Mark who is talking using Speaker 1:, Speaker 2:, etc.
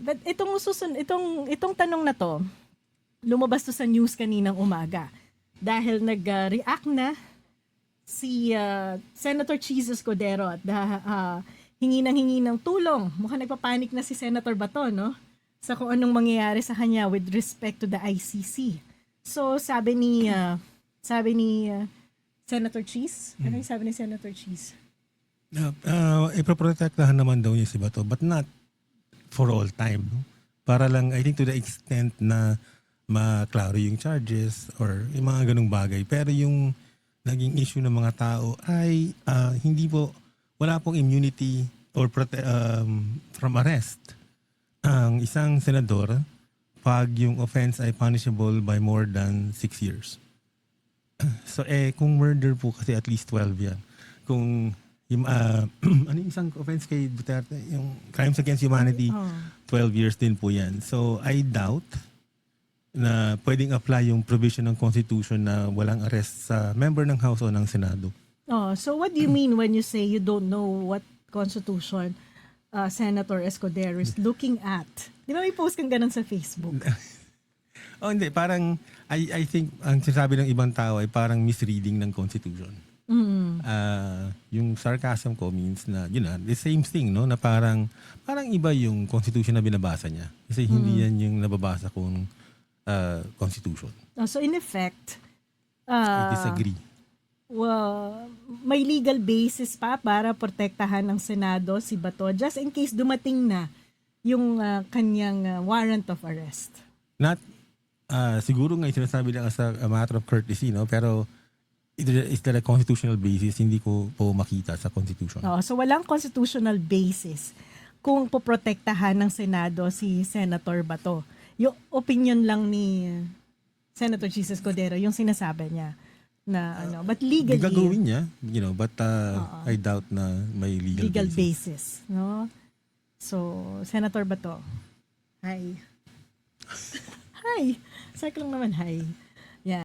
Speaker 1: But itong tanong na to, lumabas to sa news kaninang umaga dahil nag-react na si Senator Cheese Escudero at hingi ng tulong. Mukhang nagpapanik na si Senator Bato, no? Sa kung anong mangyayari sa kanya with respect to the ICC. So sabi ni Senator Cheese, ano yung sabi ni Senator Cheese?
Speaker 2: Ipoprotektahan naman daw niya si Bato, but not for all time. No? Para lang, I think to the extent na maklaro yung charges or yung mga ganung bagay. Pero yung naging issue ng mga tao ay wala pong immunity or from arrest ang isang senador pag yung offense ay punishable by more than 6 years. So kung murder po kasi at least 12 yan. Kung yung, ano yung isang offense kay Duterte? Yung crimes against humanity, 12 years din po yan. So I doubt na pwedeng apply yung provision ng Constitution na walang arrest sa member ng House o ng Senado.
Speaker 1: Oh, so what do you mean when you say you don't know what Constitution Senator Escudero is looking at? Di ba may post kang ganun sa Facebook?
Speaker 2: Hindi. Parang, I think, ang sinasabi ng ibang tao ay parang misreading ng Constitution. Yung sarcasm ko means na, the same thing, no? Na parang iba yung Constitution na binabasa niya. Kasi hindi yan yung nababasa kong Constitution.
Speaker 1: So in effect,
Speaker 2: I disagree.
Speaker 1: well, may legal basis pa para protektahan ng Senado si Bato just in case dumating na yung kanyang warrant of arrest.
Speaker 2: Not, siguro nga sinasabi lang as a matter of courtesy, no? Pero is there a constitutional basis? Hindi ko po makita sa Constitution.
Speaker 1: So walang constitutional basis kung poprotektahan ng Senado si Senator Bato. Yung opinion lang ni Senator Jesus Cordero, yung sinasabi niya na but legally
Speaker 2: gagawin niya, but I doubt na may legal
Speaker 1: basis, no? So, Senator Bato. Hi. Hi. Saklang naman hi.